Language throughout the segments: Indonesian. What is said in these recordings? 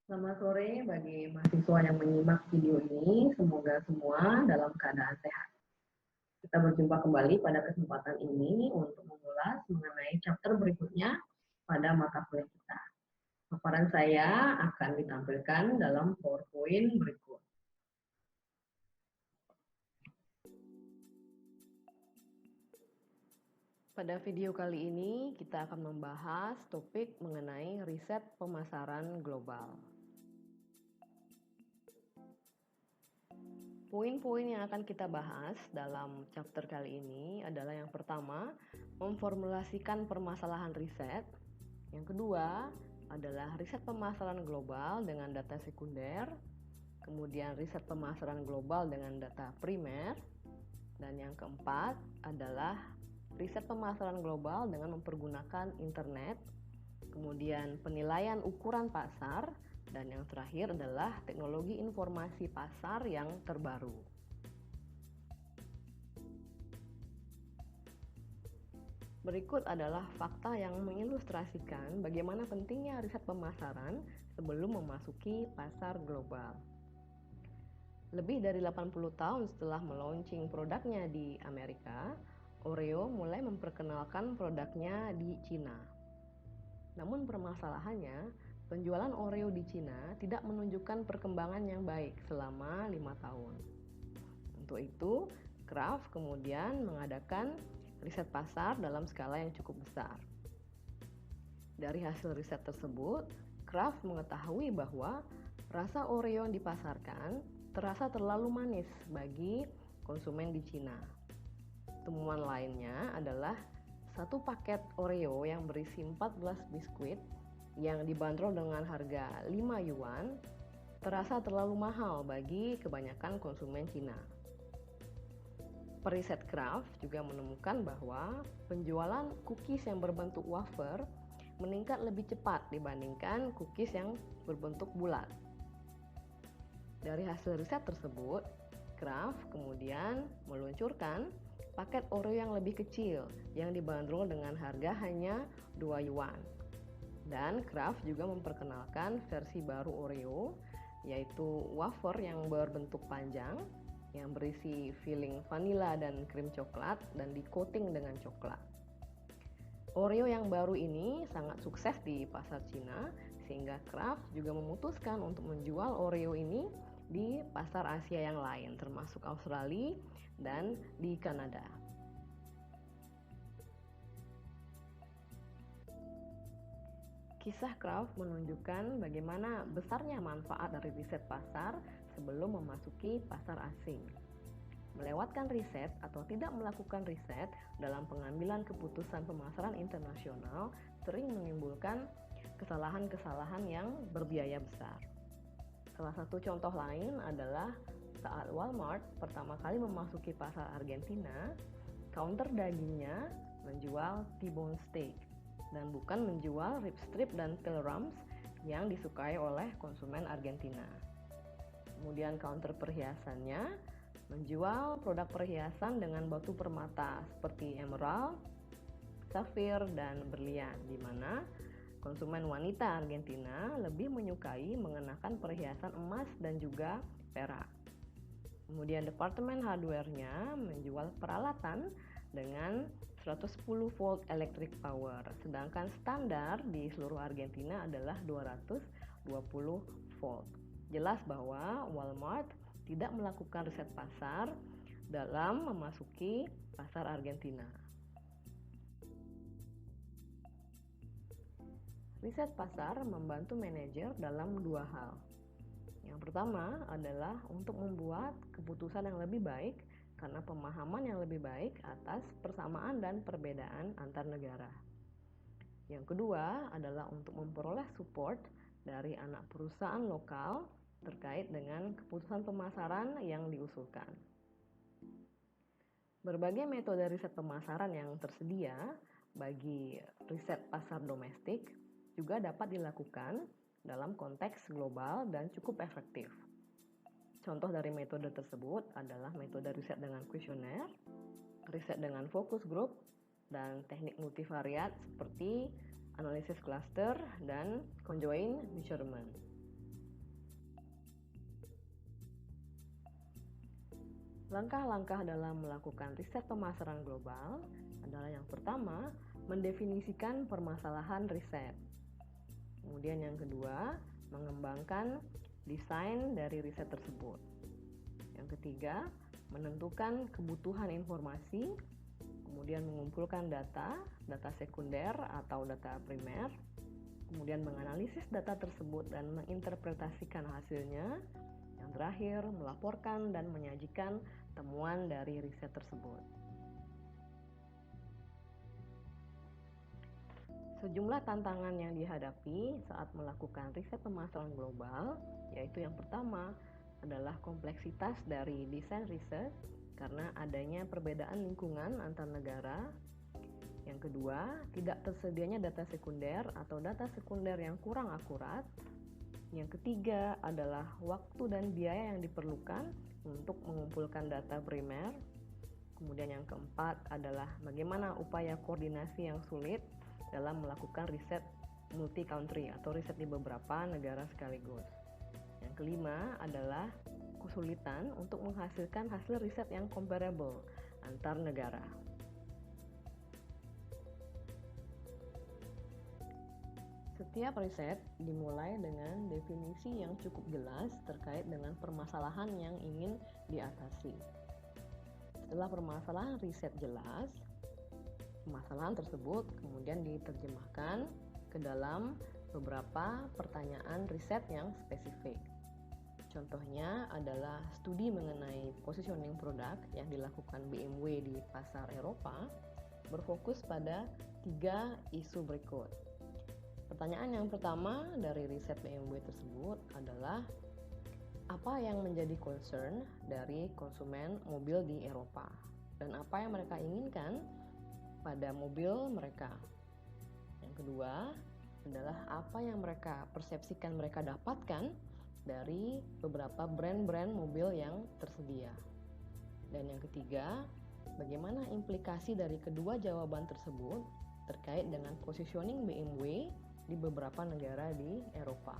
Selamat sore bagi mahasiswa yang menyimak video ini. Semoga semua dalam keadaan sehat. Kita berjumpa kembali pada kesempatan ini untuk mengulas mengenai chapter berikutnya pada mata kuliah kita. Paparan saya akan ditampilkan dalam PowerPoint berikut. Pada video kali ini kita akan membahas topik mengenai riset pemasaran global. Poin-poin yang akan kita bahas dalam chapter kali ini adalah yang pertama, memformulasikan permasalahan riset. Yang kedua adalah riset pemasaran global dengan data sekunder. Kemudian riset pemasaran global dengan data primer. Dan yang keempat adalah riset pemasaran global dengan mempergunakan internet. Kemudian penilaian ukuran pasar. Dan yang terakhir adalah teknologi informasi pasar yang terbaru. Berikut adalah fakta yang mengilustrasikan bagaimana pentingnya riset pemasaran sebelum memasuki pasar global. Lebih dari 80 tahun setelah meluncing produknya di Amerika, Oreo mulai memperkenalkan produknya di Cina. Namun permasalahannya, penjualan Oreo di Cina tidak menunjukkan perkembangan yang baik selama 5 tahun. Untuk itu, Kraft kemudian mengadakan riset pasar dalam skala yang cukup besar. Dari hasil riset tersebut, Kraft mengetahui bahwa rasa Oreo yang dipasarkan terasa terlalu manis bagi konsumen di Cina. Temuan lainnya adalah satu paket Oreo yang berisi 14 biskuit yang dibanderol dengan harga 5 yuan terasa terlalu mahal bagi kebanyakan konsumen Cina. Periset Kraft juga menemukan bahwa penjualan cookies yang berbentuk wafer meningkat lebih cepat dibandingkan cookies yang berbentuk bulat. Dari hasil riset tersebut, Kraft kemudian meluncurkan paket Oreo yang lebih kecil yang dibanderol dengan harga hanya 2 yuan. Dan Kraft juga memperkenalkan versi baru Oreo, yaitu wafer yang berbentuk panjang yang berisi filling vanila dan krim coklat dan di-coating dengan coklat. Oreo yang baru ini sangat sukses di pasar Cina, sehingga Kraft juga memutuskan untuk menjual Oreo ini di pasar Asia yang lain, termasuk Australia dan di Kanada. Kisah Kraft menunjukkan bagaimana besarnya manfaat dari riset pasar sebelum memasuki pasar asing. Melewatkan riset atau tidak melakukan riset dalam pengambilan keputusan pemasaran internasional sering menimbulkan kesalahan-kesalahan yang berbiaya besar. Salah satu contoh lain adalah saat Walmart pertama kali memasuki pasar Argentina, counter dagingnya menjual T-bone steak dan bukan menjual rib strip dan tail rumps yang disukai oleh konsumen Argentina. Kemudian counter perhiasannya menjual produk perhiasan dengan batu permata seperti emerald, safir, dan berlian, di mana konsumen wanita Argentina lebih menyukai mengenakan perhiasan emas dan juga perak. Kemudian departemen hardware-nya menjual peralatan dengan 110 volt electric power, sedangkan standar di seluruh Argentina adalah 220 volt. Jelas bahwa Walmart tidak melakukan riset pasar dalam memasuki pasar Argentina. Riset pasar membantu manajer dalam dua hal. Yang pertama adalah untuk membuat keputusan yang lebih baik karena pemahaman yang lebih baik atas persamaan dan perbedaan antar negara. Yang kedua adalah untuk memperoleh support dari anak perusahaan lokal terkait dengan keputusan pemasaran yang diusulkan. Berbagai metode riset pemasaran yang tersedia bagi riset pasar domestik juga dapat dilakukan dalam konteks global dan cukup efektif. Contoh dari metode tersebut adalah metode riset dengan kuesioner, riset dengan focus group, dan teknik multivariat seperti analisis cluster dan conjoint measurement. Langkah-langkah dalam melakukan riset pemasaran global adalah yang pertama, mendefinisikan permasalahan riset. Kemudian yang kedua, mengembangkan desain dari riset tersebut. Yang ketiga, menentukan kebutuhan informasi, kemudian mengumpulkan data sekunder atau data primer, kemudian menganalisis data tersebut dan menginterpretasikan hasilnya. Yang terakhir, melaporkan dan menyajikan temuan dari riset tersebut. Sejumlah tantangan yang dihadapi saat melakukan riset pemasaran global, yaitu yang pertama adalah kompleksitas dari desain riset karena adanya perbedaan lingkungan antar negara. Yang kedua, tidak tersedianya data sekunder atau data sekunder yang kurang akurat. Yang ketiga adalah waktu dan biaya yang diperlukan untuk mengumpulkan data primer. Kemudian yang keempat adalah bagaimana upaya koordinasi yang sulit dalam melakukan riset multi-country atau riset di beberapa negara sekaligus. Yang kelima adalah kesulitan untuk menghasilkan hasil riset yang comparable antar negara. Setiap riset dimulai dengan definisi yang cukup jelas terkait dengan permasalahan yang ingin diatasi. Setelah permasalahan riset jelas, permasalahan tersebut kemudian diterjemahkan ke dalam beberapa pertanyaan riset yang spesifik. Contohnya adalah studi mengenai positioning produk yang dilakukan BMW di pasar Eropa berfokus pada 3 isu berikut. Pertanyaan yang pertama dari riset BMW tersebut adalah apa yang menjadi concern dari konsumen mobil di Eropa dan apa yang mereka inginkan pada mobil mereka. Yang kedua adalah apa yang mereka persepsikan mereka dapatkan dari beberapa brand-brand mobil yang tersedia. Dan yang ketiga, bagaimana implikasi dari kedua jawaban tersebut terkait dengan positioning BMW di beberapa negara di Eropa.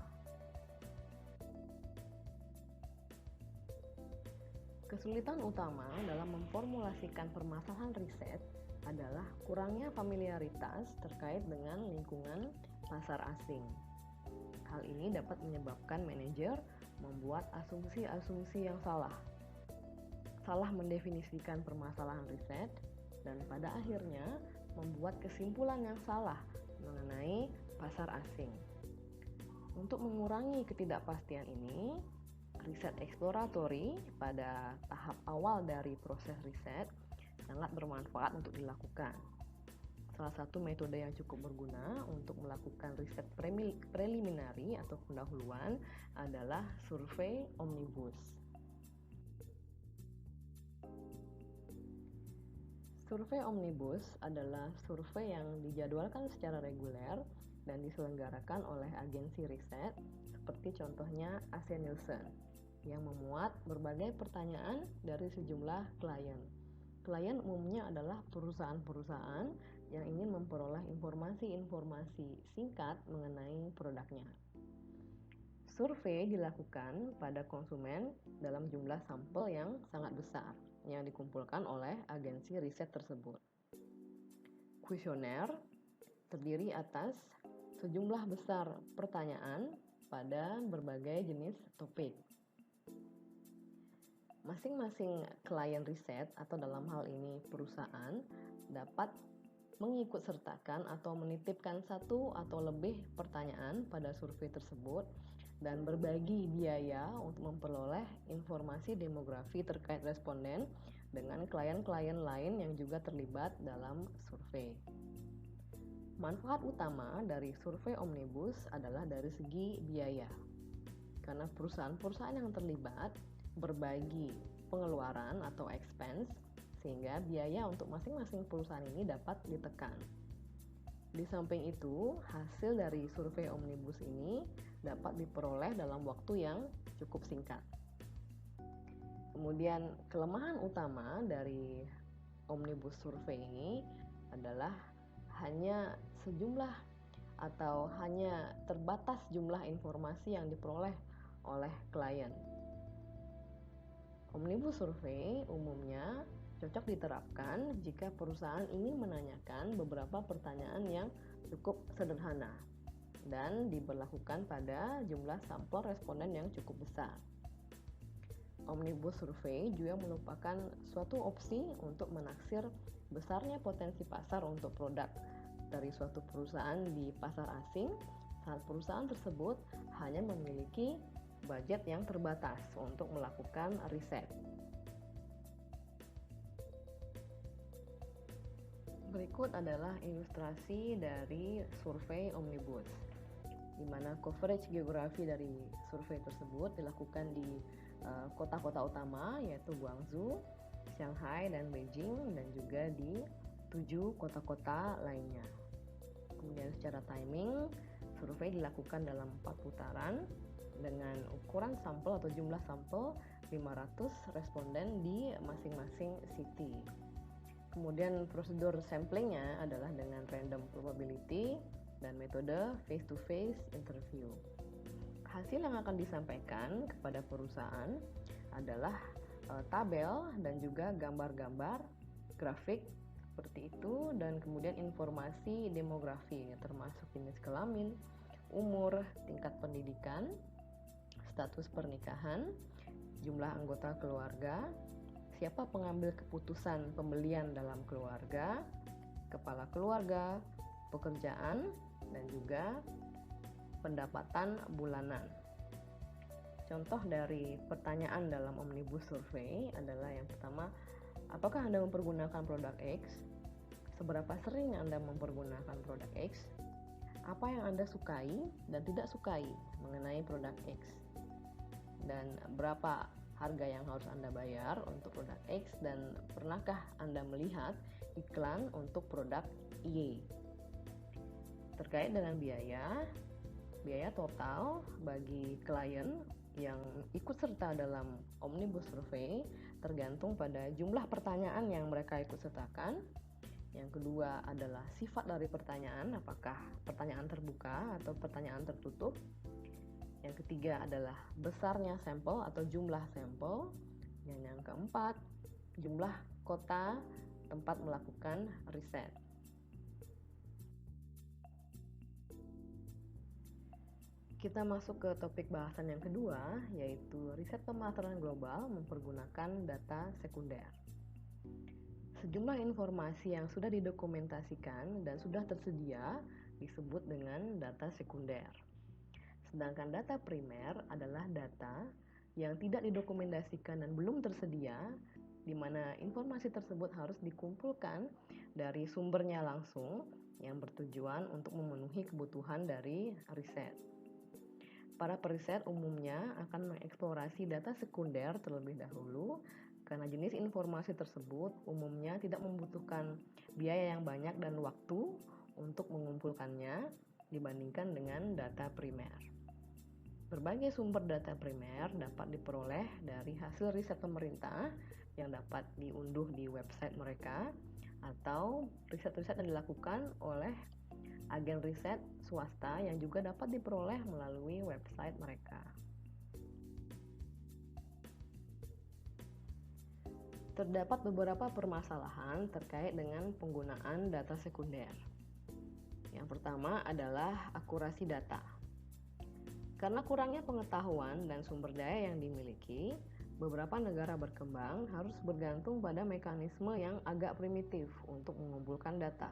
Kesulitan utama dalam memformulasikan permasalahan riset adalah kurangnya familiaritas terkait dengan lingkungan pasar asing. Hal ini dapat menyebabkan manajer membuat asumsi-asumsi yang salah mendefinisikan permasalahan riset, dan pada akhirnya membuat kesimpulan yang salah mengenai pasar asing. Untuk mengurangi ketidakpastian ini, riset eksploratory pada tahap awal dari proses riset sangat bermanfaat untuk dilakukan. Salah satu metode yang cukup berguna untuk melakukan riset preliminary atau pendahuluan adalah survei omnibus. Survei omnibus adalah survei yang dijadwalkan secara reguler dan diselenggarakan oleh agensi riset seperti contohnya AC Nielsen yang memuat berbagai pertanyaan dari sejumlah klien. Klien umumnya adalah perusahaan-perusahaan yang ingin memperoleh informasi-informasi singkat mengenai produknya. Survei dilakukan pada konsumen dalam jumlah sampel yang sangat besar yang dikumpulkan oleh agensi riset tersebut. Kuesioner terdiri atas sejumlah besar pertanyaan pada berbagai jenis topik. Masing-masing klien riset atau dalam hal ini perusahaan dapat mengikutsertakan atau menitipkan satu atau lebih pertanyaan pada survei tersebut dan berbagi biaya untuk memperoleh informasi demografi terkait responden dengan klien-klien lain yang juga terlibat dalam survei. Manfaat utama dari survei omnibus adalah dari segi biaya, karena perusahaan-perusahaan yang terlibat berbagi pengeluaran atau expense, sehingga biaya untuk masing-masing perusahaan ini dapat ditekan. Di samping itu, hasil dari survei omnibus ini dapat diperoleh dalam waktu yang cukup singkat. Kemudian, kelemahan utama dari omnibus survei ini adalah hanya sejumlah atau hanya terbatas jumlah informasi yang diperoleh oleh klien. Omnibus Survey umumnya cocok diterapkan jika perusahaan ingin menanyakan beberapa pertanyaan yang cukup sederhana dan diberlakukan pada jumlah sampel responden yang cukup besar. Omnibus Survey juga merupakan suatu opsi untuk menaksir besarnya potensi pasar untuk produk dari suatu perusahaan di pasar asing saat perusahaan tersebut hanya memiliki budget yang terbatas untuk melakukan riset. Berikut adalah ilustrasi dari survei Omnibus, di mana coverage geografi dari survei tersebut dilakukan di kota-kota utama yaitu Guangzhou, Shanghai, dan Beijing, dan juga di 7 kota-kota lainnya. Kemudian secara timing, survei dilakukan dalam 4 putaran dengan ukuran sampel atau jumlah sampel 500 responden di masing-masing city. Kemudian prosedur samplingnya adalah dengan random probability dan metode face-to-face interview. Hasil yang akan disampaikan kepada perusahaan adalah tabel dan juga gambar-gambar grafik seperti itu, dan kemudian informasi demografi termasuk jenis kelamin, umur, tingkat pendidikan, status pernikahan, jumlah anggota keluarga, siapa pengambil keputusan pembelian dalam keluarga, kepala keluarga, pekerjaan, dan juga pendapatan bulanan. Contoh dari pertanyaan dalam Omnibus Survey adalah yang pertama, apakah Anda mempergunakan produk X? Seberapa sering Anda mempergunakan produk X? Apa yang Anda sukai dan tidak sukai mengenai produk X? Dan berapa harga yang harus Anda bayar untuk produk X, dan pernahkah Anda melihat iklan untuk produk Y? Terkait dengan biaya total bagi klien yang ikut serta dalam Omnibus Survey tergantung pada jumlah pertanyaan yang mereka ikut sertakan. Yang kedua adalah sifat dari pertanyaan, apakah pertanyaan terbuka atau pertanyaan tertutup. Yang ketiga adalah besarnya sampel atau jumlah sampel. Yang keempat, jumlah kota tempat melakukan riset. Kita masuk ke topik bahasan yang kedua, yaitu riset pemasaran global mempergunakan data sekunder. Sejumlah informasi yang sudah didokumentasikan dan sudah tersedia disebut dengan data sekunder. Sedangkan data primer adalah data yang tidak didokumentasikan dan belum tersedia, di mana informasi tersebut harus dikumpulkan dari sumbernya langsung yang bertujuan untuk memenuhi kebutuhan dari riset. Para periset umumnya akan mengeksplorasi data sekunder terlebih dahulu karena jenis informasi tersebut umumnya tidak membutuhkan biaya yang banyak dan waktu untuk mengumpulkannya dibandingkan dengan data primer. Berbagai sumber data primer dapat diperoleh dari hasil riset pemerintah yang dapat diunduh di website mereka atau riset-riset yang dilakukan oleh agen riset swasta yang juga dapat diperoleh melalui website mereka. Terdapat beberapa permasalahan terkait dengan penggunaan data sekunder. Yang pertama adalah akurasi data. Karena kurangnya pengetahuan dan sumber daya yang dimiliki, beberapa negara berkembang harus bergantung pada mekanisme yang agak primitif untuk mengumpulkan data.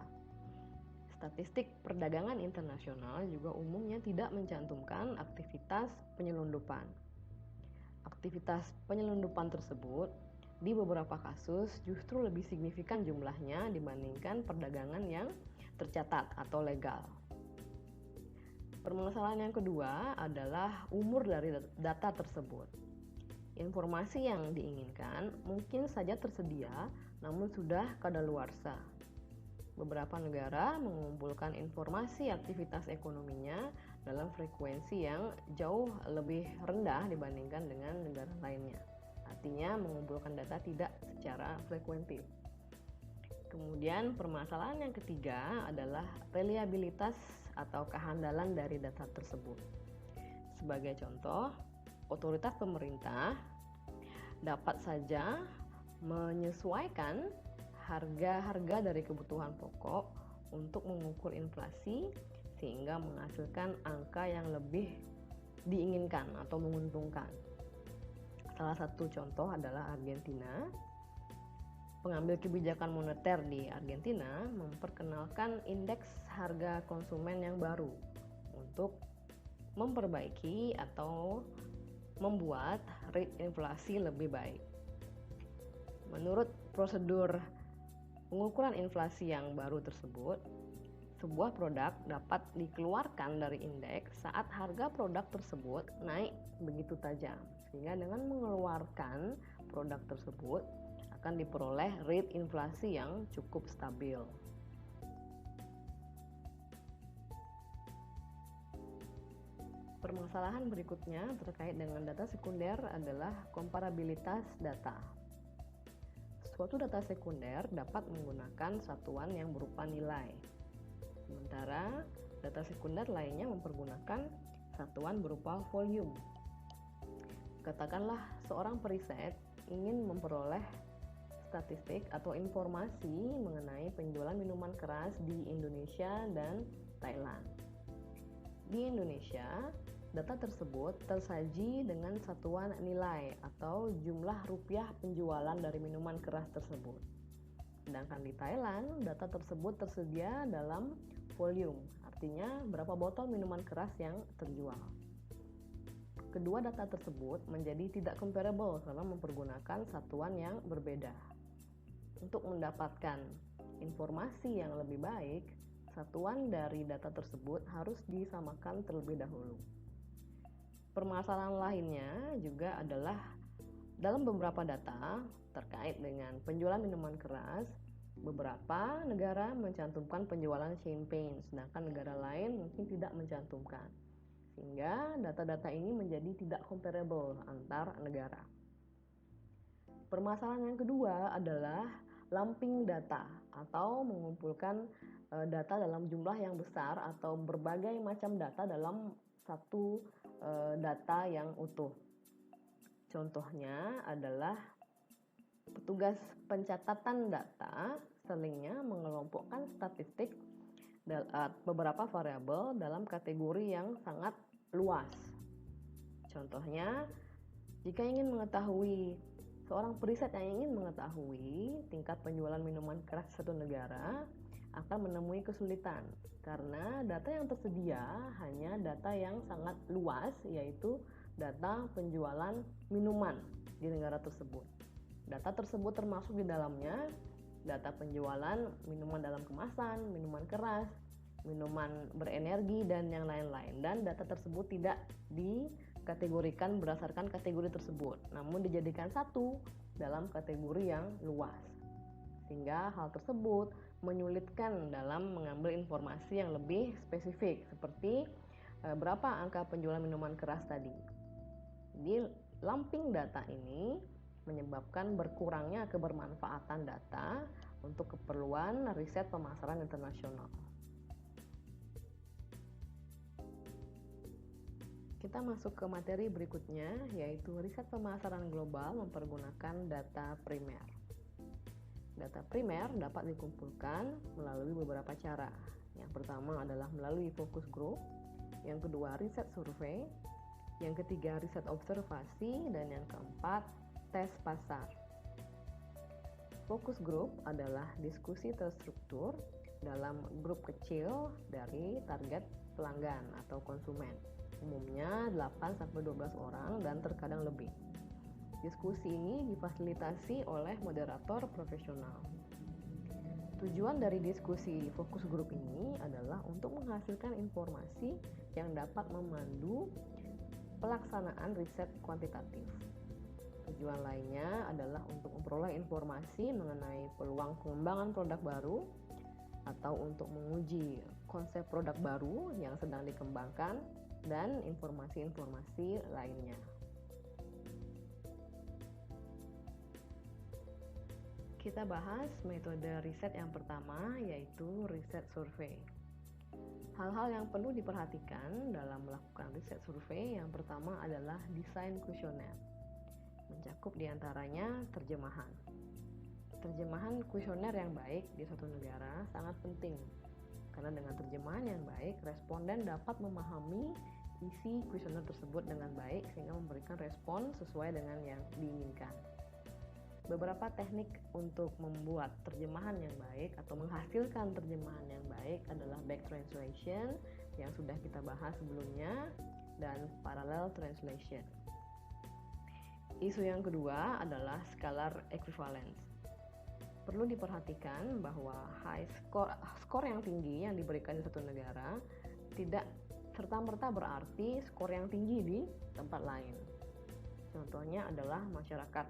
Statistik perdagangan internasional juga umumnya tidak mencantumkan aktivitas penyelundupan. Aktivitas penyelundupan tersebut di beberapa kasus justru lebih signifikan jumlahnya dibandingkan perdagangan yang tercatat atau legal. Permasalahan yang kedua adalah umur dari data tersebut. Informasi yang diinginkan mungkin saja tersedia, namun sudah kadaluarsa. Beberapa negara mengumpulkan informasi aktivitas ekonominya dalam frekuensi yang jauh lebih rendah dibandingkan dengan negara lainnya. Artinya mengumpulkan data tidak secara frekuentif. Kemudian permasalahan yang ketiga adalah reliabilitas atau kehandalan dari data tersebut. Sebagai contoh, otoritas pemerintah dapat saja menyesuaikan harga-harga dari kebutuhan pokok untuk mengukur inflasi sehingga menghasilkan angka yang lebih diinginkan atau menguntungkan. Salah satu contoh adalah Argentina. Pengambil kebijakan moneter di Argentina memperkenalkan indeks harga konsumen yang baru untuk memperbaiki atau membuat rate inflasi lebih baik. Menurut prosedur pengukuran inflasi yang baru tersebut, sebuah produk dapat dikeluarkan dari indeks saat harga produk tersebut naik begitu tajam, sehingga dengan mengeluarkan produk tersebut akan diperoleh rate inflasi yang cukup stabil. Permasalahan berikutnya terkait dengan data sekunder adalah komparabilitas data. Suatu data sekunder dapat menggunakan satuan yang berupa nilai, sementara data sekunder lainnya mempergunakan satuan berupa volume. Katakanlah seorang periset ingin memperoleh statistik atau informasi mengenai penjualan minuman keras di Indonesia dan Thailand. Di Indonesia, data tersebut tersaji dengan satuan nilai atau jumlah rupiah penjualan dari minuman keras tersebut. Sedangkan di Thailand, data tersebut tersedia dalam volume, artinya berapa botol minuman keras yang terjual. Kedua data tersebut menjadi tidak comparable karena mempergunakan satuan yang berbeda. Untuk mendapatkan informasi yang lebih baik, satuan dari data tersebut harus disamakan terlebih dahulu. Permasalahan lainnya juga adalah dalam beberapa data terkait dengan penjualan minuman keras, beberapa negara mencantumkan penjualan champagne, sedangkan negara lain mungkin tidak mencantumkan. Sehingga data-data ini menjadi tidak comparable antar negara. Permasalahan yang kedua adalah lumping data atau mengumpulkan data dalam jumlah yang besar atau berbagai macam data dalam satu data yang utuh. Contohnya adalah petugas pencatatan data seringnya mengelompokkan statistik beberapa variabel dalam kategori yang sangat luas. Contohnya, jika ingin mengetahui seorang periset yang ingin mengetahui tingkat penjualan minuman keras satu negara akan menemui kesulitan karena data yang tersedia hanya data yang sangat luas, yaitu data penjualan minuman di negara tersebut. Data tersebut termasuk di dalamnya data penjualan minuman dalam kemasan, minuman keras, minuman berenergi, dan yang lain-lain. Dan data tersebut tidak dikategorikan berdasarkan kategori tersebut, namun dijadikan satu dalam kategori yang luas. Sehingga hal tersebut menyulitkan dalam mengambil informasi yang lebih spesifik, seperti berapa angka penjualan minuman keras tadi. Jadi, lumping data ini menyebabkan berkurangnya kebermanfaatan data untuk keperluan riset pemasaran internasional. Kita masuk ke materi berikutnya, yaitu riset pemasaran global mempergunakan data primer. Data primer dapat dikumpulkan melalui beberapa cara. Yang pertama adalah melalui focus group, yang kedua riset survei, yang ketiga riset observasi, dan yang keempat tes pasar. Focus group adalah diskusi terstruktur dalam grup kecil dari target pelanggan atau konsumen, umumnya 8-12 orang dan terkadang lebih. Diskusi ini difasilitasi oleh moderator profesional. Tujuan dari diskusi fokus grup ini adalah untuk menghasilkan informasi yang dapat memandu pelaksanaan riset kuantitatif. Tujuan lainnya adalah untuk memperoleh informasi mengenai peluang pengembangan produk baru atau untuk menguji konsep produk baru yang sedang dikembangkan dan informasi-informasi lainnya. Kita bahas metode riset yang pertama, yaitu riset survei. Hal-hal yang perlu diperhatikan dalam melakukan riset survei yang pertama adalah desain kuesioner. mencakup diantaranya terjemahan. Terjemahan kuesioner yang baik di suatu negara sangat penting, karena dengan terjemahan yang baik, responden dapat memahami isi kuesioner tersebut dengan baik sehingga memberikan respon sesuai dengan yang diinginkan. Beberapa teknik untuk membuat terjemahan yang baik atau menghasilkan terjemahan yang baik adalah back translation yang sudah kita bahas sebelumnya dan parallel translation. Isu yang kedua adalah scalar equivalence. Perlu diperhatikan bahwa skor yang tinggi yang diberikan di satu negara tidak serta-merta berarti skor yang tinggi di tempat lain. Contohnya adalah masyarakat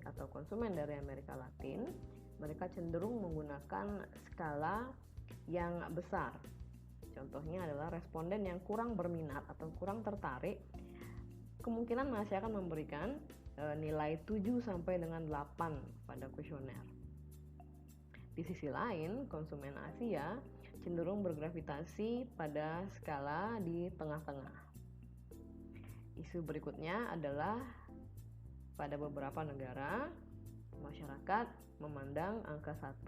atau konsumen dari Amerika Latin, mereka cenderung menggunakan skala yang besar. Contohnya adalah responden yang kurang berminat atau kurang tertarik, kemungkinan masih akan memberikan nilai 7 sampai dengan 8 pada kuesioner. Di sisi lain, konsumen Asia cenderung bergravitasi pada skala di tengah-tengah. Isu berikutnya adalah pada beberapa negara, masyarakat memandang angka 1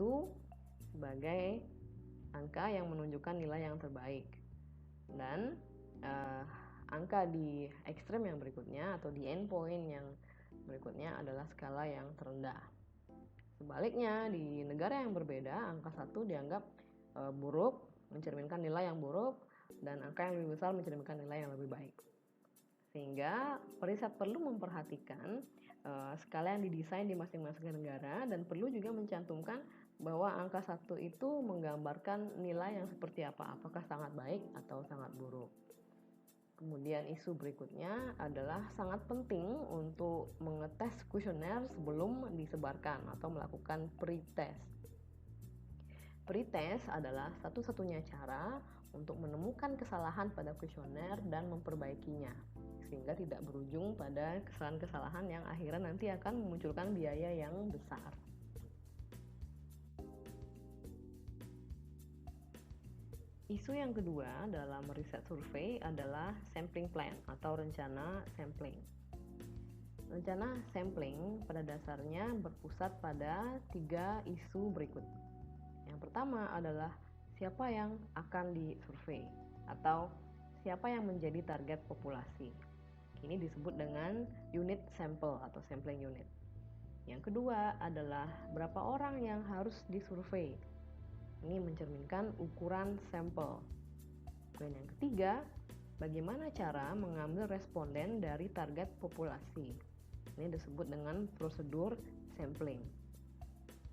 sebagai angka yang menunjukkan nilai yang terbaik. Dan angka di ekstrem yang berikutnya atau di endpoint yang berikutnya adalah skala yang terendah. Sebaliknya, di negara yang berbeda, angka 1 dianggap buruk, mencerminkan nilai yang buruk, dan angka yang lebih besar mencerminkan nilai yang lebih baik. Sehingga periset perlu memperhatikan skala yang didesain di masing-masing negara dan perlu juga mencantumkan bahwa angka 1 itu menggambarkan nilai yang seperti apa, apakah sangat baik atau sangat buruk. Kemudian isu berikutnya adalah sangat penting untuk mengetes kuesioner sebelum disebarkan atau melakukan pretest. Pretest adalah satu-satunya cara untuk menemukan kesalahan pada kuesioner dan memperbaikinya, sehingga tidak berujung pada kesalahan-kesalahan yang akhirnya nanti akan memunculkan biaya yang besar. Isu yang kedua dalam riset survei adalah sampling plan atau rencana sampling. Rencana sampling pada dasarnya berpusat pada 3 isu berikut. Yang pertama adalah siapa yang akan disurvei atau siapa yang menjadi target populasi. Ini disebut dengan unit sample atau sampling unit. Yang kedua adalah berapa orang yang harus disurvei. Ini mencerminkan ukuran sampel. Dan yang ketiga, bagaimana cara mengambil responden dari target populasi. Ini disebut dengan prosedur sampling.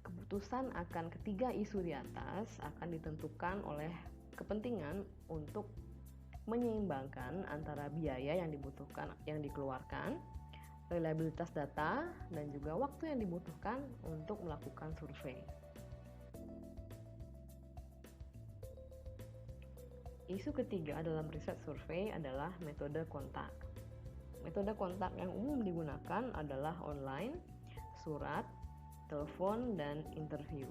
Keputusan akan ketiga isu di atas akan ditentukan oleh kepentingan untuk menyeimbangkan antara biaya yang dibutuhkan, yang dikeluarkan, reliabilitas data, dan juga waktu yang dibutuhkan untuk melakukan survei. Isu ketiga dalam riset survei adalah metode kontak. Metode kontak yang umum digunakan adalah online, surat, telepon, dan interview.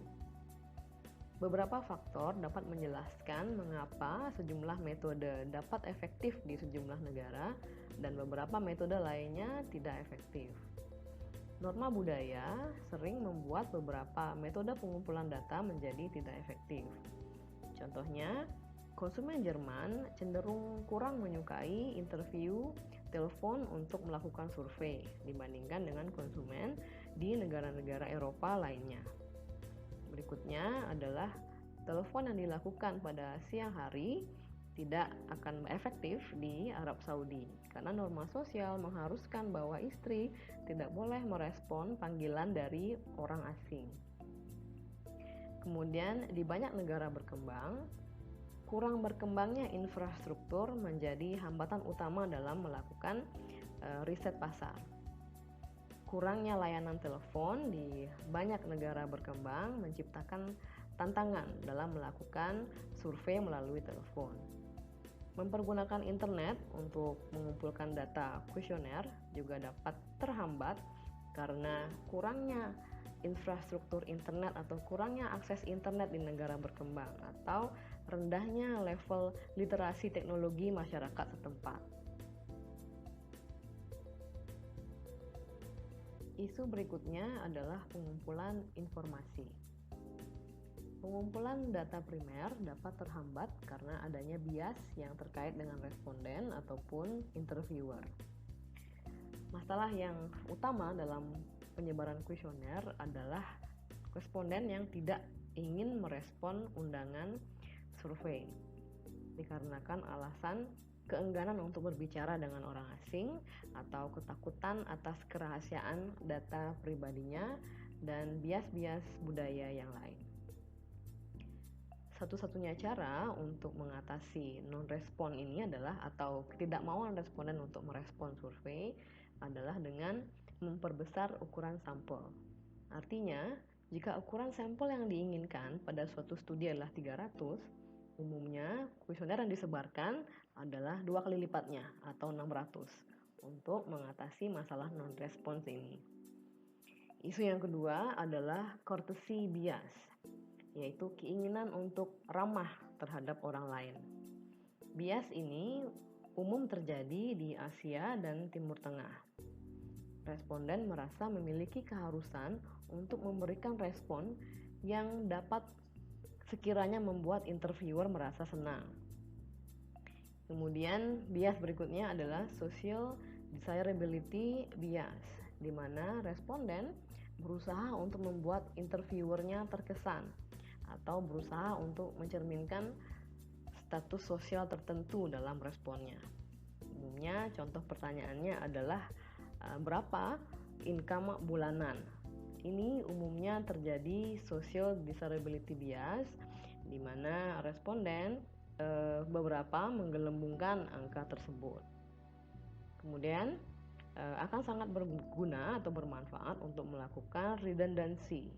Beberapa faktor dapat menjelaskan mengapa sejumlah metode dapat efektif di sejumlah negara dan beberapa metode lainnya tidak efektif. Norma budaya sering membuat beberapa metode pengumpulan data menjadi tidak efektif. Contohnya, konsumen Jerman cenderung kurang menyukai interview telepon untuk melakukan survei dibandingkan dengan konsumen di negara-negara Eropa lainnya. Berikutnya adalah telepon yang dilakukan pada siang hari tidak akan efektif di Arab Saudi karena norma sosial mengharuskan bahwa istri tidak boleh merespon panggilan dari orang asing. Kemudian di banyak negara berkembang, kurang berkembangnya infrastruktur menjadi hambatan utama dalam melakukan riset pasar. Kurangnya layanan telepon di banyak negara berkembang menciptakan tantangan dalam melakukan survei melalui telepon. Mempergunakan internet untuk mengumpulkan data kuesioner juga dapat terhambat karena kurangnya infrastruktur internet atau kurangnya akses internet di negara berkembang atau rendahnya level literasi teknologi masyarakat setempat. Isu berikutnya adalah pengumpulan informasi. Pengumpulan data primer dapat terhambat karena adanya bias yang terkait dengan responden ataupun interviewer. Masalah yang utama dalam penyebaran kuesioner adalah responden yang tidak ingin merespon undangan survei dikarenakan alasan keengganan untuk berbicara dengan orang asing atau ketakutan atas kerahasiaan data pribadinya dan bias-bias budaya yang lain. Satu-satunya cara untuk mengatasi non-respon ini adalah atau ketidakmauan responden untuk merespon survei adalah dengan memperbesar ukuran sampel. Artinya, jika ukuran sampel yang diinginkan pada suatu studi adalah 300, umumnya kuesioner yang disebarkan adalah 2 kali lipatnya atau 600 untuk mengatasi masalah non-respons ini. Isu yang kedua adalah courtesy bias, yaitu keinginan untuk ramah terhadap orang lain. Bias ini umum terjadi di Asia dan Timur Tengah. Responden merasa memiliki keharusan untuk memberikan respon yang dapat sekiranya membuat interviewer merasa senang. Kemudian bias berikutnya adalah social desirability bias, di mana responden berusaha untuk membuat interviewernya terkesan atau berusaha untuk mencerminkan status sosial tertentu dalam responnya. Umumnya contoh pertanyaannya adalah berapa income bulanan. Ini umumnya terjadi social desirability bias, di mana responden beberapa menggelembungkan angka tersebut. Kemudian akan sangat berguna atau bermanfaat untuk melakukan redundancy.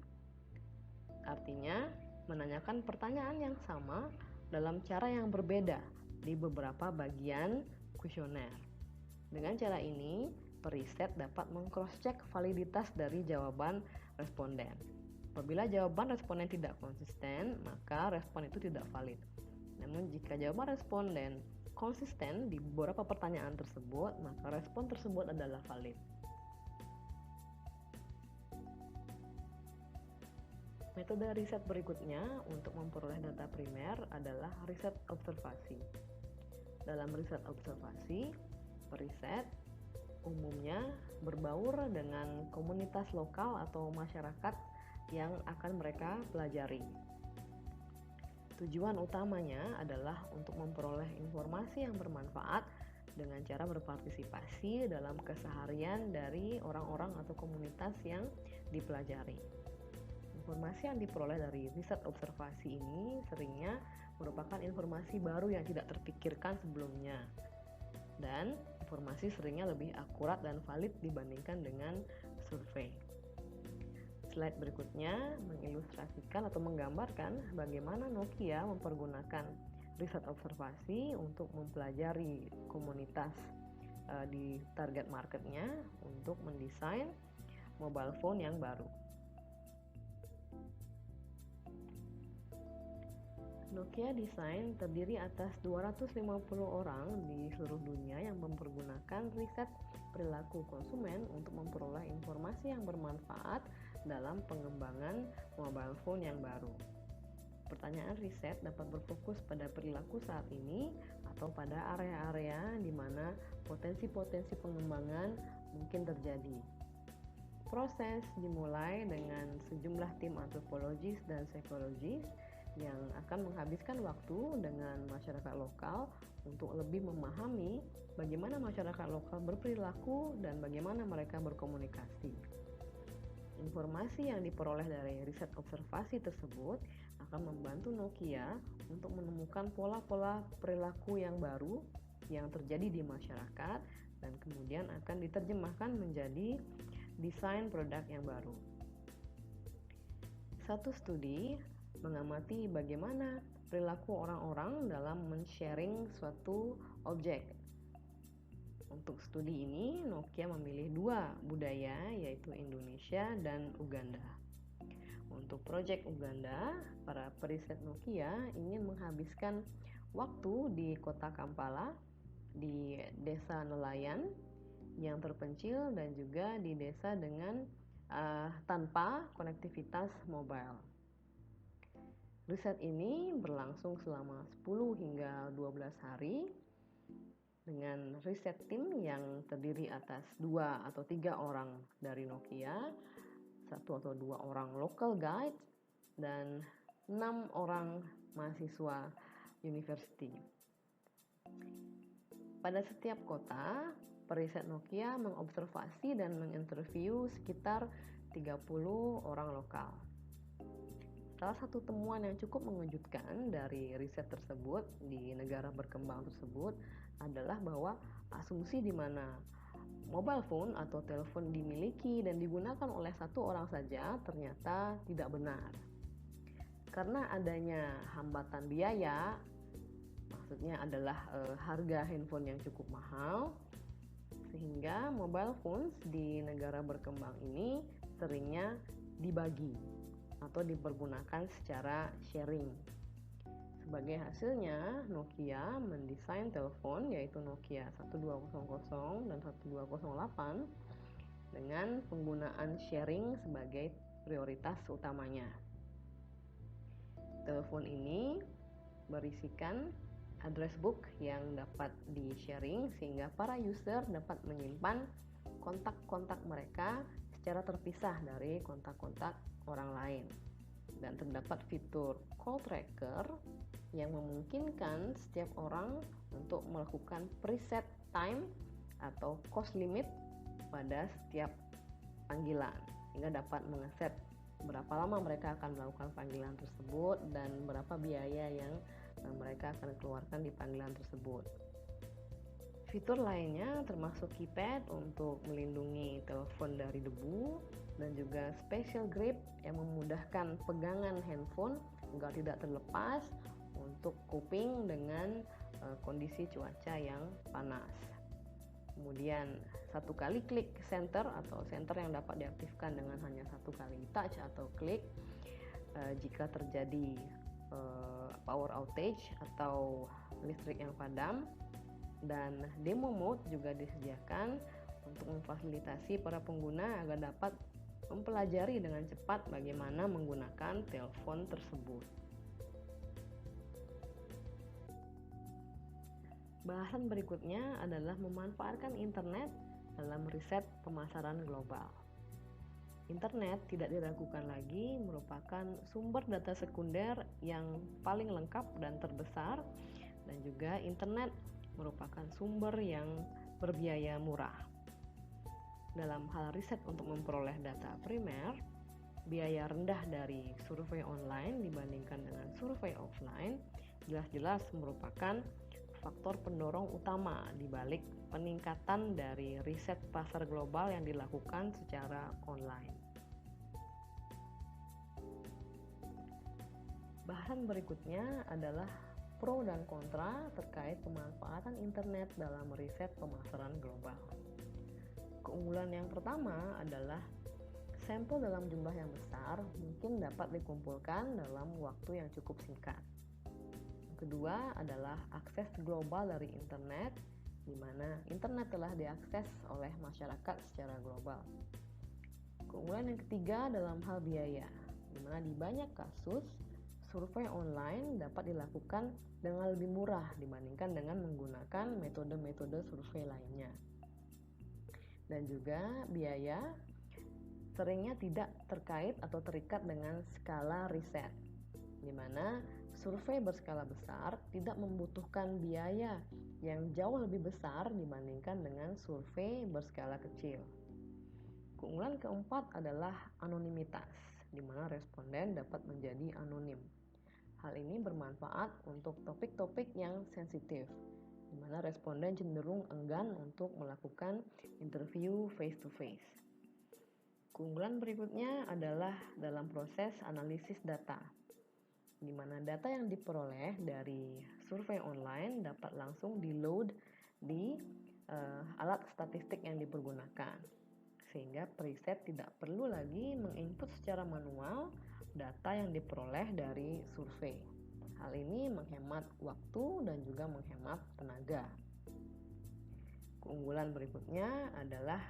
Artinya, menanyakan pertanyaan yang sama dalam cara yang berbeda di beberapa bagian kuesioner. Dengan cara ini, periset dapat meng-cross-check validitas dari jawaban responden. Apabila jawaban responden tidak konsisten, maka respon itu tidak valid. Namun jika jawaban responden konsisten di beberapa pertanyaan tersebut, maka respon tersebut adalah valid. Metode riset berikutnya untuk memperoleh data primer adalah riset observasi. Dalam riset observasi, periset umumnya berbaur dengan komunitas lokal atau masyarakat yang akan mereka pelajari. Tujuan utamanya adalah untuk memperoleh informasi yang bermanfaat dengan cara berpartisipasi dalam keseharian dari orang-orang atau komunitas yang dipelajari. Informasi yang diperoleh dari riset observasi ini seringnya merupakan informasi baru yang tidak terpikirkan sebelumnya, dan informasi seringnya lebih akurat dan valid dibandingkan dengan survei. Slide berikutnya mengilustrasikan atau menggambarkan bagaimana Nokia mempergunakan riset observasi untuk mempelajari komunitas di target marketnya untuk mendesain mobile phone yang baru. Nokia Design terdiri atas 250 orang di seluruh dunia yang mempergunakan riset perilaku konsumen untuk memperoleh informasi yang bermanfaat dalam pengembangan mobile phone yang baru. Pertanyaan riset dapat berfokus pada perilaku saat ini atau pada area-area di mana potensi-potensi pengembangan mungkin terjadi. Proses dimulai dengan sejumlah tim antropologis dan psikologis yang akan menghabiskan waktu dengan masyarakat lokal untuk lebih memahami bagaimana masyarakat lokal berperilaku dan bagaimana mereka berkomunikasi. Informasi yang diperoleh dari riset observasi tersebut akan membantu Nokia untuk menemukan pola-pola perilaku yang baru yang terjadi di masyarakat dan kemudian akan diterjemahkan menjadi desain produk yang baru. Satu studi mengamati bagaimana perilaku orang-orang dalam men-sharing suatu objek. Untuk studi ini, Nokia memilih 2 budaya, yaitu Indonesia dan Uganda. Untuk proyek Uganda, para periset Nokia ingin menghabiskan waktu di kota Kampala, di desa nelayan, yang terpencil dan juga di desa dengan tanpa konektivitas mobile. Riset ini berlangsung selama 10 hingga 12 hari dengan riset tim yang terdiri atas 2 atau 3 orang dari Nokia, 1 atau 2 orang local guide, dan 6 orang mahasiswa university. Pada setiap kota, periset Nokia mengobservasi dan menginterview sekitar 30 orang lokal. Salah satu temuan yang cukup mengejutkan dari riset tersebut di negara berkembang tersebut adalah bahwa asumsi di mana mobile phone atau telepon dimiliki dan digunakan oleh satu orang saja ternyata tidak benar. Karena adanya hambatan biaya, maksudnya adalah harga handphone yang cukup mahal, sehingga mobile phones di negara berkembang ini seringnya dibagi atau dipergunakan secara sharing. Sebagai hasilnya, Nokia mendesain telepon yaitu Nokia 1200 dan 1208 dengan penggunaan sharing sebagai prioritas utamanya. Telepon ini berisikan address book yang dapat di-sharing sehingga para user dapat menyimpan kontak-kontak mereka secara terpisah dari kontak-kontak orang lain. Dan terdapat fitur call tracker yang memungkinkan setiap orang untuk melakukan preset time atau cost limit pada setiap panggilan, hingga dapat mengeset berapa lama mereka akan melakukan panggilan tersebut dan berapa biaya yang mereka akan keluarkan di panggilan tersebut. Fitur lainnya termasuk keypad untuk melindungi telepon dari debu dan juga special grip yang memudahkan pegangan handphone agar tidak terlepas untuk kuping dengan kondisi cuaca yang panas. Kemudian satu kali klik center atau center yang dapat diaktifkan dengan hanya satu kali touch atau klik jika terjadi power outage atau listrik yang padam. Dan demo mode juga disediakan untuk memfasilitasi para pengguna agar dapat mempelajari dengan cepat bagaimana menggunakan telepon tersebut. Bahasan berikutnya adalah memanfaatkan internet dalam riset pemasaran global. Internet tidak diragukan lagi merupakan sumber data sekunder yang paling lengkap dan terbesar, dan juga internet merupakan sumber yang berbiaya murah. Dalam hal riset untuk memperoleh data primer, biaya rendah dari survei online dibandingkan dengan survei offline jelas-jelas merupakan faktor pendorong utama di balik peningkatan dari riset pasar global yang dilakukan secara online. Bahasan berikutnya adalah pro dan kontra terkait pemanfaatan internet dalam riset pemasaran global. Keunggulan yang pertama adalah sampel dalam jumlah yang besar mungkin dapat dikumpulkan dalam waktu yang cukup singkat. Kedua adalah akses global dari internet, di mana internet telah diakses oleh masyarakat secara global. Keunggulan yang ketiga dalam hal biaya, di mana di banyak kasus survei online dapat dilakukan dengan lebih murah dibandingkan dengan menggunakan metode-metode survei lainnya. Dan juga biaya seringnya tidak terkait atau terikat dengan skala riset, di mana survei berskala besar tidak membutuhkan biaya yang jauh lebih besar dibandingkan dengan survei berskala kecil. Keunggulan keempat adalah anonimitas, di mana responden dapat menjadi anonim. Hal ini bermanfaat untuk topik-topik yang sensitif, di mana responden cenderung enggan untuk melakukan interview face-to-face. Keunggulan berikutnya adalah dalam proses analisis data, di mana data yang diperoleh dari survei online dapat langsung di-load di alat statistik yang dipergunakan, sehingga periset tidak perlu lagi menginput secara manual data yang diperoleh dari survei. Hal ini menghemat waktu dan juga menghemat tenaga. Keunggulan berikutnya adalah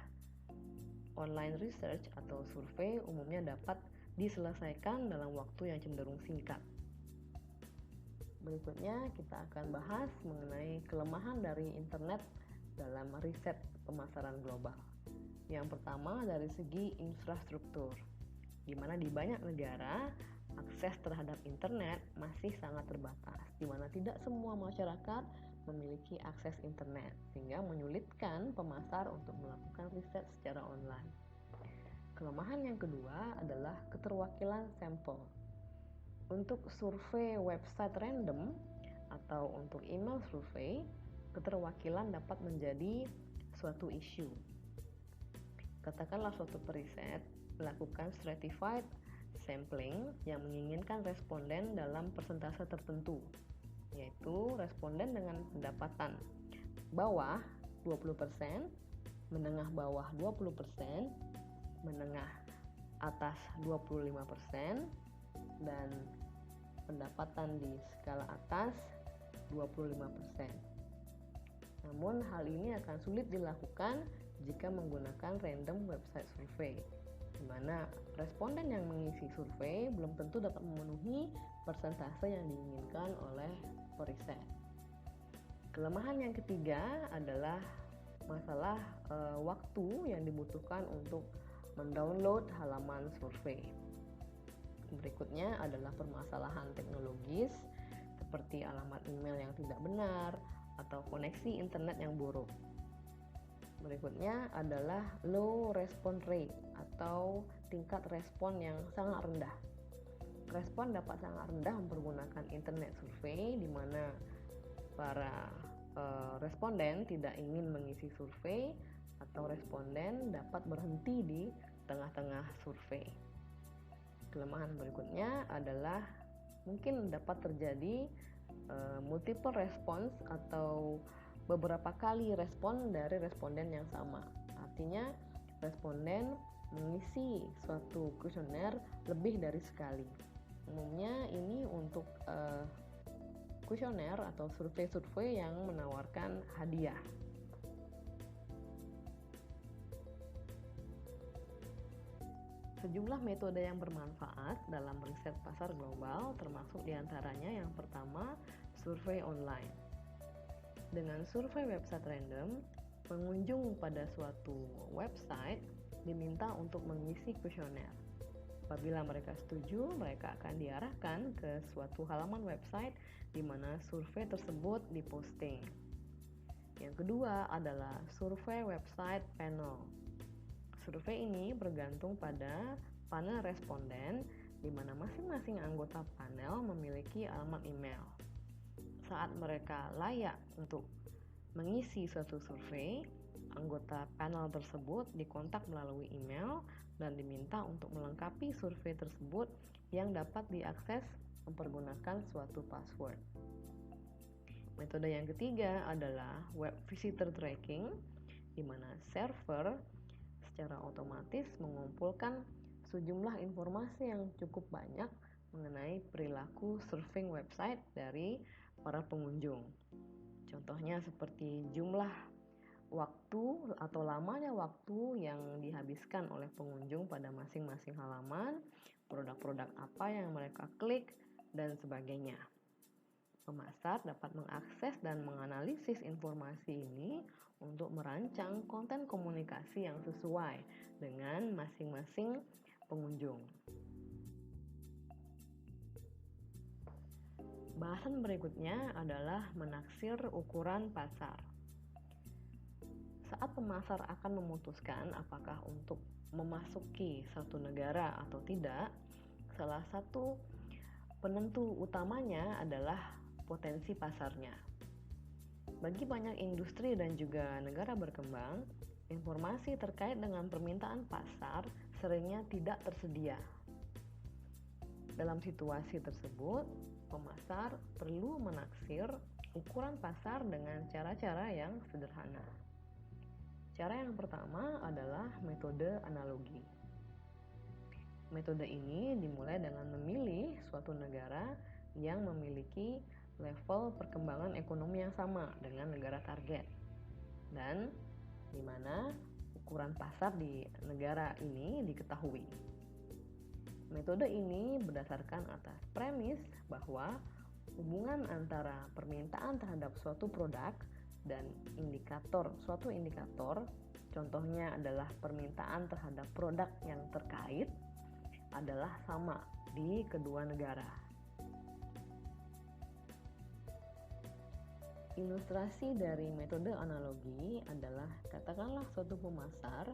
online research atau survei umumnya dapat diselesaikan dalam waktu yang cenderung singkat. Berikutnya kita akan bahas mengenai kelemahan dari internet dalam riset pemasaran global. Yang pertama dari segi infrastruktur, di mana di banyak negara akses terhadap internet masih sangat terbatas, di mana tidak semua masyarakat memiliki akses internet, sehingga menyulitkan pemasar untuk melakukan riset secara online. Kelemahan yang kedua adalah keterwakilan sampel. Untuk survei website random atau untuk email survei, keterwakilan dapat menjadi suatu isu. Katakanlah suatu periset melakukan stratified sampling yang menginginkan responden dalam persentase tertentu, yaitu responden dengan pendapatan bawah 20%, menengah bawah 20%, menengah atas 25%, dan pendapatan di skala atas 25%. Namun hal ini akan sulit dilakukan jika menggunakan random website survei, di mana responden yang mengisi survei belum tentu dapat memenuhi persentase yang diinginkan oleh periset. Kelemahan yang ketiga adalah masalah waktu yang dibutuhkan untuk mendownload halaman survei. Berikutnya adalah permasalahan teknologis seperti alamat email yang tidak benar atau koneksi internet yang buruk. Berikutnya adalah low response rate atau tingkat respon yang sangat rendah. Respon dapat sangat rendah mempergunakan internet survei, di mana para responden tidak ingin mengisi survei atau responden dapat berhenti di tengah-tengah survei. Kelemahan berikutnya adalah mungkin dapat terjadi multiple response atau beberapa kali respon dari responden yang sama. Artinya responden mengisi suatu kuesioner lebih dari sekali. Umumnya ini untuk kuesioner atau survei-survei yang menawarkan hadiah. Sejumlah metode yang bermanfaat dalam riset pasar global, termasuk diantaranya yang pertama, survei online. Dengan survei website random, pengunjung pada suatu website diminta untuk mengisi kuesioner. Apabila mereka setuju, mereka akan diarahkan ke suatu halaman website di mana survei tersebut diposting. Yang kedua adalah survei website panel. Survei ini bergantung pada panel responden, di mana masing-masing anggota panel memiliki alamat email. Saat mereka layak untuk mengisi suatu survei, anggota panel tersebut dikontak melalui email dan diminta untuk melengkapi survei tersebut yang dapat diakses mempergunakan suatu password. Metode yang ketiga adalah web visitor tracking, di mana server secara otomatis mengumpulkan sejumlah informasi yang cukup banyak mengenai perilaku surfing website dari para pengunjung. Contohnya seperti jumlah waktu atau lamanya waktu yang dihabiskan oleh pengunjung pada masing-masing halaman, produk-produk apa yang mereka klik, dan sebagainya. Pemasar dapat mengakses dan menganalisis informasi ini untuk merancang konten komunikasi yang sesuai dengan masing-masing pengunjung. Bahasan berikutnya adalah menaksir ukuran pasar. Saat pemasar akan memutuskan apakah untuk memasuki suatu negara atau tidak, salah satu penentu utamanya adalah potensi pasarnya. Bagi banyak industri dan juga negara berkembang, informasi terkait dengan permintaan pasar seringnya tidak tersedia. Dalam situasi tersebut, pemasar perlu menaksir ukuran pasar dengan cara-cara yang sederhana. Cara yang pertama adalah metode analogi. Metode ini dimulai dengan memilih suatu negara yang memiliki level perkembangan ekonomi yang sama dengan negara target dan mana ukuran pasar di negara ini diketahui. Metode ini berdasarkan atas premis bahwa hubungan antara permintaan terhadap suatu produk dan suatu indikator, contohnya adalah permintaan terhadap produk yang terkait, adalah sama di kedua negara. Ilustrasi dari metode analogi adalah katakanlah suatu pemasar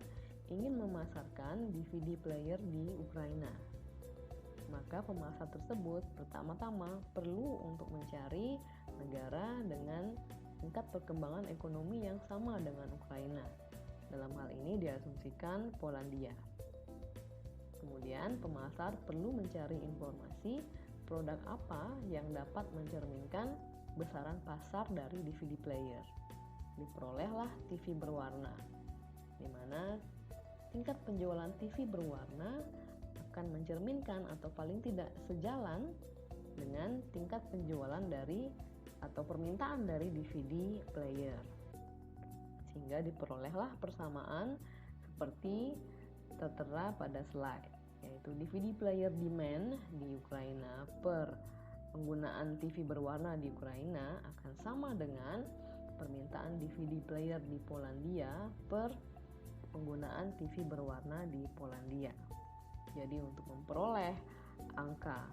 ingin memasarkan DVD player di Ukraina. Maka pemasar tersebut pertama-tama perlu untuk mencari negara dengan tingkat perkembangan ekonomi yang sama dengan Ukraina. Dalam hal ini diasumsikan Polandia. Kemudian pemasar perlu mencari informasi produk apa yang dapat mencerminkan besaran pasar dari DVD player. Diperolehlah TV berwarna, di mana tingkat penjualan TV berwarna akan mencerminkan atau paling tidak sejalan dengan tingkat penjualan dari atau permintaan dari DVD player. Sehingga diperolehlah persamaan seperti tertera pada slide, yaitu DVD player demand di Ukraina per penggunaan TV berwarna di Ukraina akan sama dengan permintaan DVD player di Polandia per penggunaan TV berwarna di Polandia. Jadi untuk memperoleh angka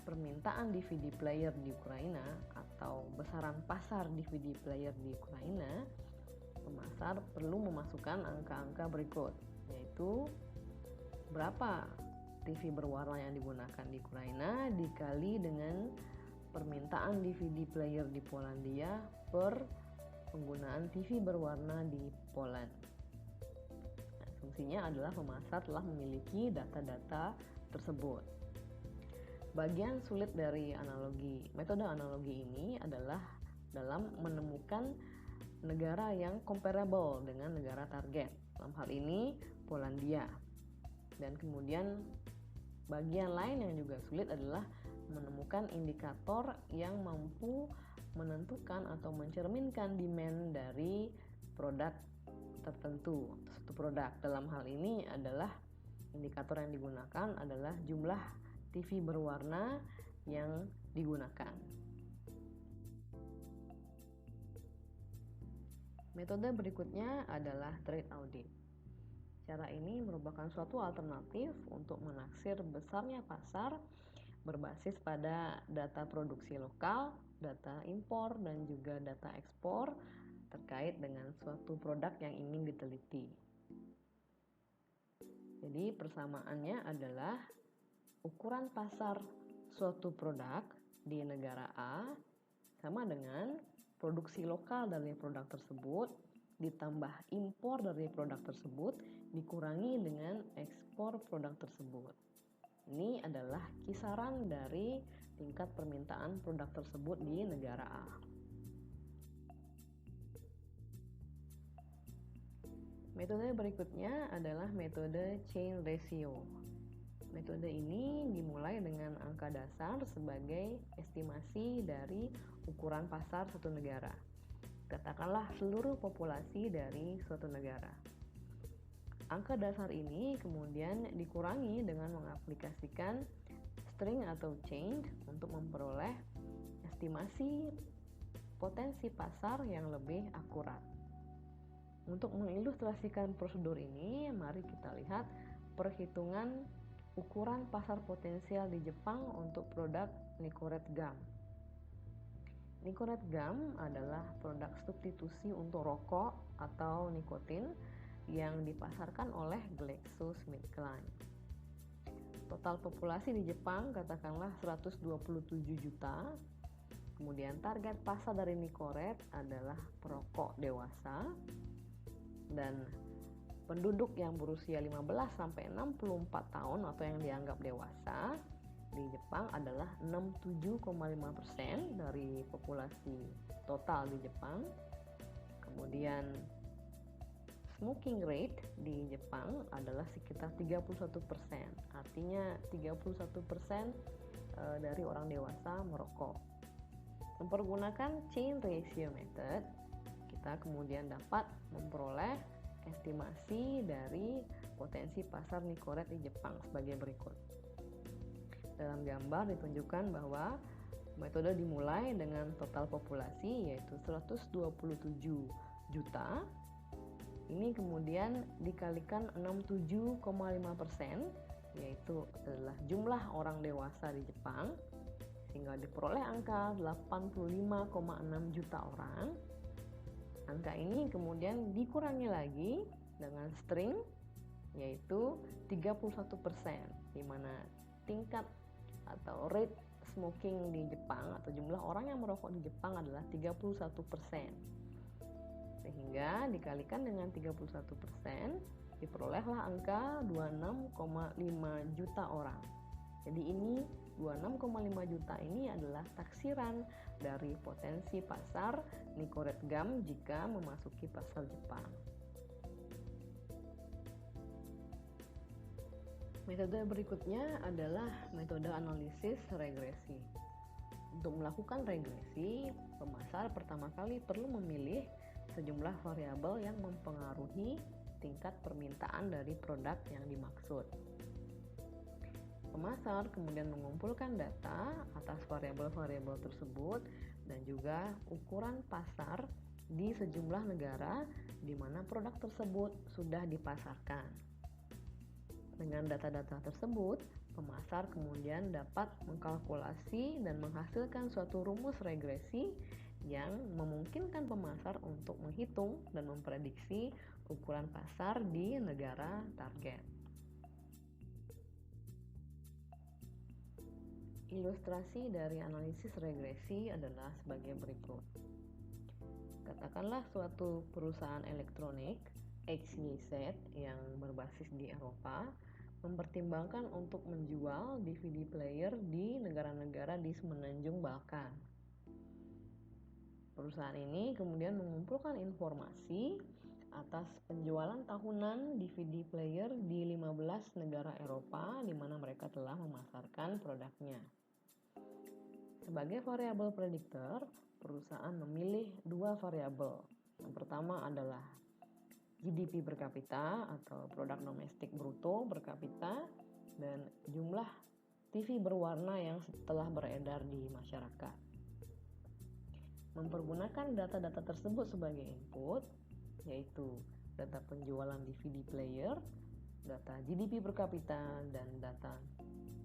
permintaan DVD player di Ukraina atau besaran pasar DVD player di Ukraina, pemasar perlu memasukkan angka-angka berikut, yaitu berapa TV berwarna yang digunakan di Ukraina dikali dengan permintaan DVD player di Polandia per penggunaan TV berwarna di Poland. Asumsinya adalah pemasar telah memiliki data-data tersebut. Bagian sulit dari metode analogi ini adalah dalam menemukan negara yang comparable dengan negara target. Dalam hal ini Polandia. Dan kemudian bagian lain yang juga sulit adalah menemukan indikator yang mampu menentukan atau mencerminkan demand dari produk tertentu, suatu produk. Dalam hal ini adalah indikator yang digunakan adalah jumlah TV berwarna yang digunakan. Metode berikutnya adalah trade audit. Cara ini merupakan suatu alternatif untuk menaksir besarnya pasar berbasis pada data produksi lokal, data impor, dan juga data ekspor terkait dengan suatu produk yang ingin diteliti. Jadi persamaannya adalah ukuran pasar suatu produk di negara A sama dengan produksi lokal dari produk tersebut ditambah impor dari produk tersebut dikurangi dengan ekspor produk tersebut. Ini adalah kisaran dari tingkat permintaan produk tersebut di negara A. Metode berikutnya adalah metode chain ratio. Metode ini dimulai dengan angka dasar sebagai estimasi dari ukuran pasar suatu negara. Katakanlah seluruh populasi dari suatu negara. Angka dasar ini kemudian dikurangi dengan mengaplikasikan string atau change untuk memperoleh estimasi potensi pasar yang lebih akurat. Untuk mengilustrasikan prosedur ini, mari kita lihat perhitungan ukuran pasar potensial di Jepang untuk produk Nicorette gum. Nicorette gum adalah produk substitusi untuk rokok atau nikotin yang dipasarkan oleh GlaxoSmithKline. Total populasi di Jepang katakanlah 127 juta. Kemudian target pasar dari Nicorette adalah perokok dewasa dan penduduk yang berusia 15 sampai 64 tahun atau yang dianggap dewasa di Jepang adalah 67,5% dari populasi total di Jepang. Kemudian smoking rate di Jepang adalah sekitar 31%. Artinya 31% dari orang dewasa merokok. Mempergunakan chain ratio method, kita kemudian dapat memperoleh estimasi dari potensi pasar Nicorette di Jepang sebagai berikut. Dalam gambar ditunjukkan bahwa metode dimulai dengan total populasi yaitu 127 juta. Ini kemudian dikalikan 67,5%, yaitu adalah jumlah orang dewasa di Jepang, sehingga diperoleh angka 85,6 juta orang. Angka ini kemudian dikurangi lagi dengan string, yaitu 31%, di mana tingkat atau rate smoking di Jepang atau jumlah orang yang merokok di Jepang adalah 31%. Sehingga dikalikan dengan 31%, diperolehlah angka 26,5 juta orang. Jadi ini 26,5 juta ini adalah taksiran dari potensi pasar Nicorette gum jika memasuki pasar Jepang. Metode berikutnya adalah metode analisis regresi. Untuk melakukan regresi, pemasar pertama kali perlu memilih sejumlah variabel yang mempengaruhi tingkat permintaan dari produk yang dimaksud. Pemasar kemudian mengumpulkan data atas variabel-variabel tersebut dan juga ukuran pasar di sejumlah negara di mana produk tersebut sudah dipasarkan. Dengan data-data tersebut, pemasar kemudian dapat mengkalkulasi dan menghasilkan suatu rumus regresi yang memungkinkan pemasar untuk menghitung dan memprediksi ukuran pasar di negara target. Ilustrasi dari analisis regresi adalah sebagai berikut. Katakanlah suatu perusahaan elektronik XYZ yang berbasis di Eropa mempertimbangkan untuk menjual DVD player di negara-negara di semenanjung Balkan. Perusahaan ini kemudian mengumpulkan informasi atas penjualan tahunan DVD player di 15 negara Eropa di mana mereka telah memasarkan produknya. Sebagai variabel prediktor, perusahaan memilih dua variabel. Yang pertama adalah GDP per kapita atau produk domestik bruto per kapita dan jumlah TV berwarna yang telah beredar di masyarakat. Mempergunakan data-data tersebut sebagai input, yaitu data penjualan DVD player, data GDP per kapita, dan data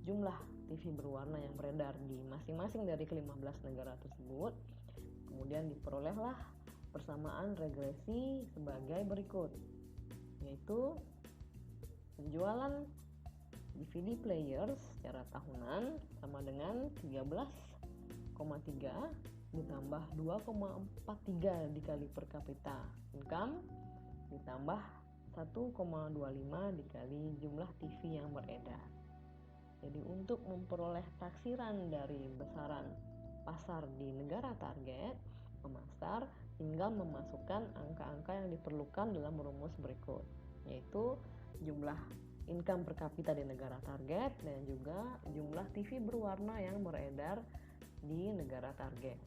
jumlah TV berwarna yang beredar di masing-masing dari ke-15 negara tersebut, kemudian diperolehlah persamaan regresi sebagai berikut, yaitu penjualan DVD player secara tahunan sama dengan 13,3 ditambah 2,43 dikali per kapita income ditambah 1,25 dikali jumlah TV yang beredar. Jadi untuk memperoleh taksiran dari besaran pasar di negara target, pemasar tinggal memasukkan angka-angka yang diperlukan dalam rumus berikut, yaitu jumlah income per kapita di negara target dan juga jumlah TV berwarna yang beredar di negara target.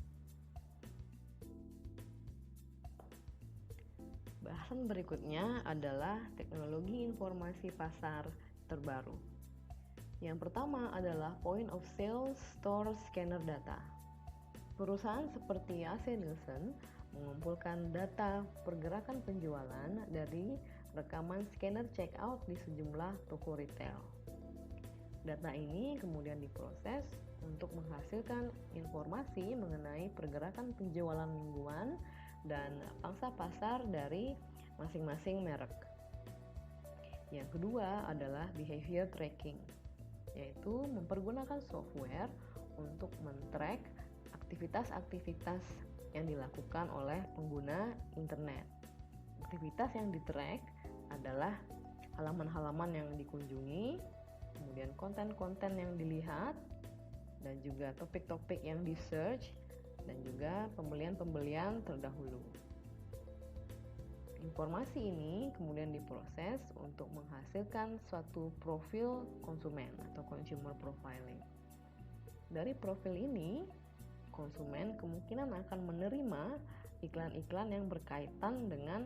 Bahasan berikutnya adalah teknologi informasi pasar terbaru. Yang pertama adalah Point of Sale Store Scanner Data. Perusahaan seperti AC Nielsen mengumpulkan data pergerakan penjualan dari rekaman scanner checkout di sejumlah toko retail. Data ini kemudian diproses untuk menghasilkan informasi mengenai pergerakan penjualan mingguan dan pangsa pasar dari masing-masing merek. Yang kedua adalah behavior tracking, yaitu mempergunakan software untuk men-track aktivitas-aktivitas yang dilakukan oleh pengguna internet. Aktivitas yang di-track adalah halaman-halaman yang dikunjungi, kemudian konten-konten yang dilihat, dan juga topik-topik yang di-search, dan juga pembelian-pembelian terdahulu. Informasi ini kemudian diproses untuk menghasilkan suatu profil konsumen atau consumer profiling. Dari profil ini, konsumen kemungkinan akan menerima iklan-iklan yang berkaitan dengan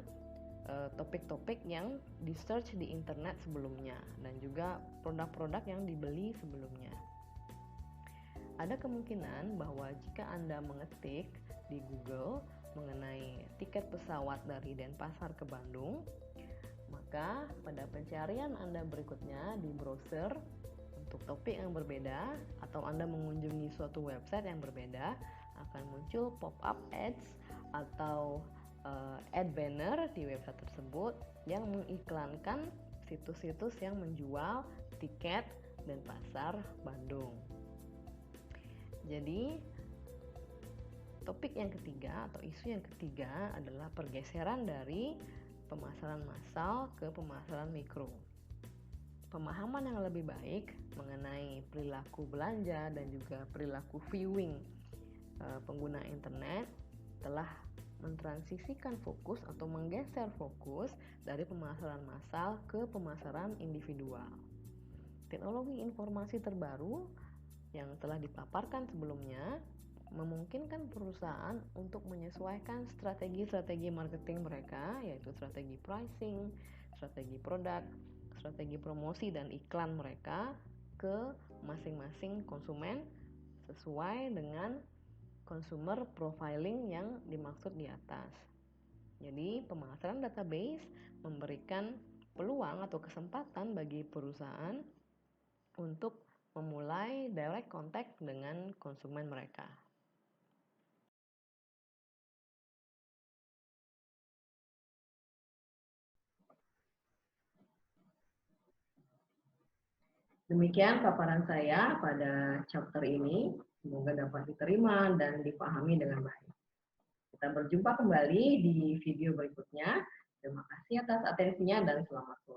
topik-topik yang di search di internet sebelumnya dan juga produk-produk yang dibeli sebelumnya. Ada kemungkinan bahwa jika Anda mengetik di Google mengenai tiket pesawat dari Denpasar ke Bandung, maka pada pencarian Anda berikutnya di browser untuk topik yang berbeda atau Anda mengunjungi suatu website yang berbeda, akan muncul pop-up ads atau ad banner di website tersebut yang mengiklankan situs-situs yang menjual tiket Denpasar Bandung. Jadi topik yang ketiga atau isu yang ketiga adalah pergeseran dari pemasaran massal ke pemasaran mikro. Pemahaman yang lebih baik mengenai perilaku belanja dan juga perilaku viewing pengguna internet telah mentransisikan fokus atau menggeser fokus dari pemasaran massal ke pemasaran individual. Teknologi informasi terbaru yang telah dipaparkan sebelumnya memungkinkan perusahaan untuk menyesuaikan strategi-strategi marketing mereka, yaitu strategi pricing, strategi produk, strategi promosi dan iklan mereka ke masing-masing konsumen sesuai dengan consumer profiling yang dimaksud di atas. Jadi, pemasaran database memberikan peluang atau kesempatan bagi perusahaan untuk memulai direct contact dengan konsumen mereka. Demikian paparan saya pada chapter ini. Semoga dapat diterima dan dipahami dengan baik. Kita berjumpa kembali di video berikutnya. Terima kasih atas atensinya dan selamat sore.